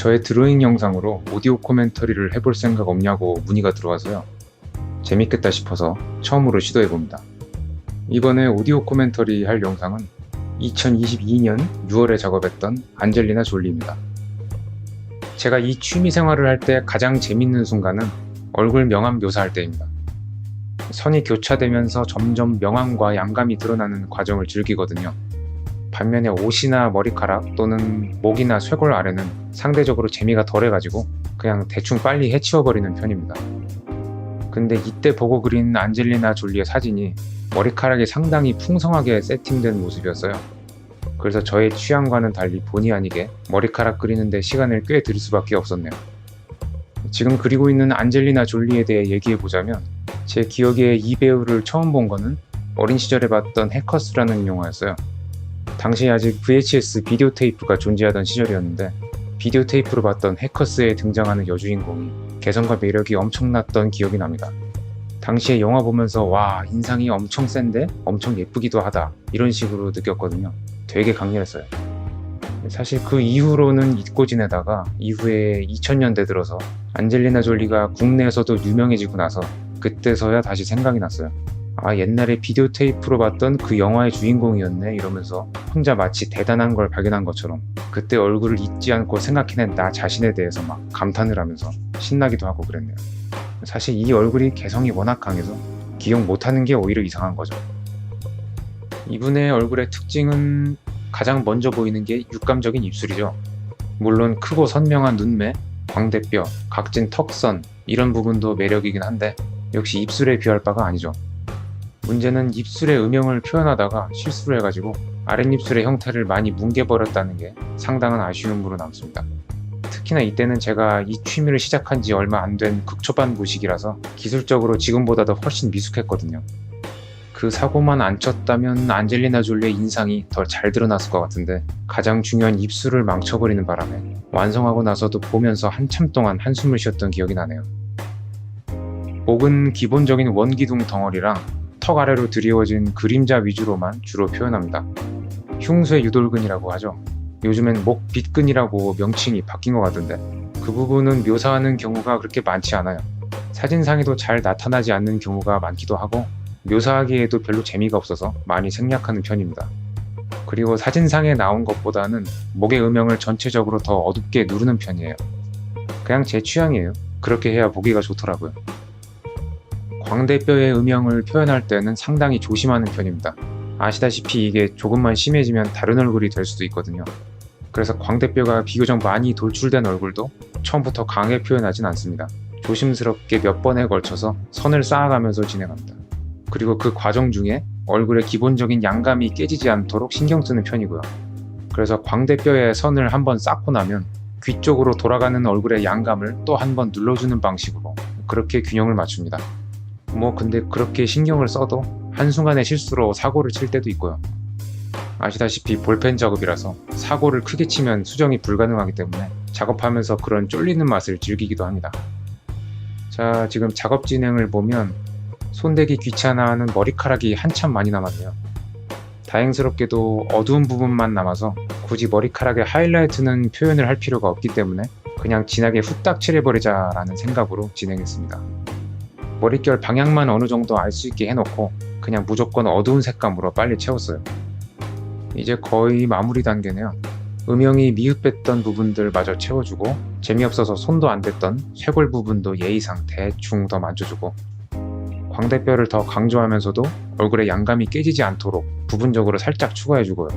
저의 드로잉 영상으로 오디오 코멘터리를 해볼 생각 없냐고 문의가 들어와서요. 재밌겠다 싶어서 처음으로 시도해봅니다. 이번에 오디오 코멘터리 할 영상은 2022년 6월에 작업했던 안젤리나 졸리입니다. 제가 이 취미 생활을 할 때 가장 재밌는 순간은 얼굴 명암 묘사할 때입니다. 선이 교차되면서 점점 명암과 양감이 드러나는 과정을 즐기거든요. 반면에 옷이나 머리카락 또는 목이나 쇄골 아래는 상대적으로 재미가 덜해가지고 그냥 대충 빨리 해치워버리는 편입니다. 근데 이때 보고 그린 안젤리나 졸리의 사진이 머리카락이 상당히 풍성하게 세팅된 모습이었어요. 그래서 저의 취향과는 달리 본의 아니게 머리카락 그리는데 시간을 꽤 들일 수밖에 없었네요. 지금 그리고 있는 안젤리나 졸리에 대해 얘기해보자면, 제 기억에 이 배우를 처음 본 거는 어린 시절에 봤던 해커스라는 영화였어요. 당시 아직 VHS 비디오 테이프가 존재하던 시절이었는데, 비디오 테이프로 봤던 해커스에 등장하는 여주인공이 개성과 매력이 엄청났던 기억이 납니다. 당시에 영화 보면서 와, 인상이 엄청 센데 엄청 예쁘기도 하다, 이런 식으로 느꼈거든요. 되게 강렬했어요. 사실 그 이후로는 잊고 지내다가 이후에 2000년대 들어서 안젤리나 졸리가 국내에서도 유명해지고 나서 그때서야 다시 생각이 났어요. 아, 옛날에 비디오 테이프로 봤던 그 영화의 주인공이었네, 이러면서 혼자 마치 대단한 걸 발견한 것처럼 그때 얼굴을 잊지 않고 생각해낸 나 자신에 대해서 막 감탄을 하면서 신나기도 하고 그랬네요. 사실 이 얼굴이 개성이 워낙 강해서 기억 못하는 게 오히려 이상한 거죠. 이분의 얼굴의 특징은 가장 먼저 보이는 게 육감적인 입술이죠. 물론 크고 선명한 눈매, 광대뼈, 각진 턱선, 이런 부분도 매력이긴 한데 역시 입술에 비할 바가 아니죠. 문제는 입술의 음영을 표현하다가 실수를 해가지고 아랫입술의 형태를 많이 뭉개버렸다는 게 상당한 아쉬움으로 남습니다. 특히나 이때는 제가 이 취미를 시작한 지 얼마 안 된 극초반부식이라서 기술적으로 지금보다도 훨씬 미숙했거든요. 그 사고만 안 쳤다면 안젤리나 졸리의 인상이 더 잘 드러났을 것 같은데, 가장 중요한 입술을 망쳐버리는 바람에 완성하고 나서도 보면서 한참 동안 한숨을 쉬었던 기억이 나네요. 목은 기본적인 원기둥 덩어리랑 턱 아래로 드리워진 그림자 위주로만 주로 표현합니다. 흉쇄 유돌근이라고 하죠. 요즘엔 목 빗근이라고 명칭이 바뀐 것 같은데, 그 부분은 묘사하는 경우가 그렇게 많지 않아요. 사진상에도 잘 나타나지 않는 경우가 많기도 하고, 묘사하기에도 별로 재미가 없어서 많이 생략하는 편입니다. 그리고 사진상에 나온 것보다는 목의 음영을 전체적으로 더 어둡게 누르는 편이에요. 그냥 제 취향이에요. 그렇게 해야 보기가 좋더라고요. 광대뼈의 음영을 표현할 때는 상당히 조심하는 편입니다. 아시다시피 이게 조금만 심해지면 다른 얼굴이 될 수도 있거든요. 그래서 광대뼈가 비교적 많이 돌출된 얼굴도 처음부터 강하게 표현하진 않습니다. 조심스럽게 몇 번에 걸쳐서 선을 쌓아가면서 진행합니다. 그리고 그 과정 중에 얼굴의 기본적인 양감이 깨지지 않도록 신경 쓰는 편이고요. 그래서 광대뼈의 선을 한번 쌓고 나면 귀 쪽으로 돌아가는 얼굴의 양감을 또 한 번 눌러주는 방식으로 그렇게 균형을 맞춥니다. 근데 그렇게 신경을 써도 한순간의 실수로 사고를 칠 때도 있고요. 아시다시피 볼펜 작업이라서 사고를 크게 치면 수정이 불가능하기 때문에 작업하면서 그런 쫄리는 맛을 즐기기도 합니다. 자, 지금 작업 진행을 보면 손대기 귀찮아하는 머리카락이 한참 많이 남았네요. 다행스럽게도 어두운 부분만 남아서 굳이 머리카락에 하이라이트는 표현을 할 필요가 없기 때문에 그냥 진하게 후딱 칠해버리자라는 생각으로 진행했습니다. 머릿결 방향만 어느 정도 알 수 있게 해놓고 그냥 무조건 어두운 색감으로 빨리 채웠어요. 이제 거의 마무리 단계네요. 음영이 미흡했던 부분들 마저 채워주고, 재미없어서 손도 안 댔던 쇄골 부분도 예의상 대충 더 만져주고, 광대뼈를 더 강조하면서도 얼굴의 양감이 깨지지 않도록 부분적으로 살짝 추가해주고요.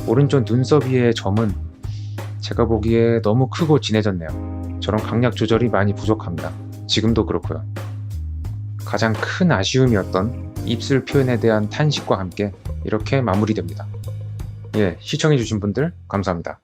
오른쪽 눈썹 위의 점은 제가 보기에 너무 크고 진해졌네요. 저런 강약 조절이 많이 부족합니다. 지금도 그렇고요. 가장 큰 아쉬움이었던 입술 표현에 대한 탄식과 함께 이렇게 마무리됩니다. 시청해주신 분들 감사합니다.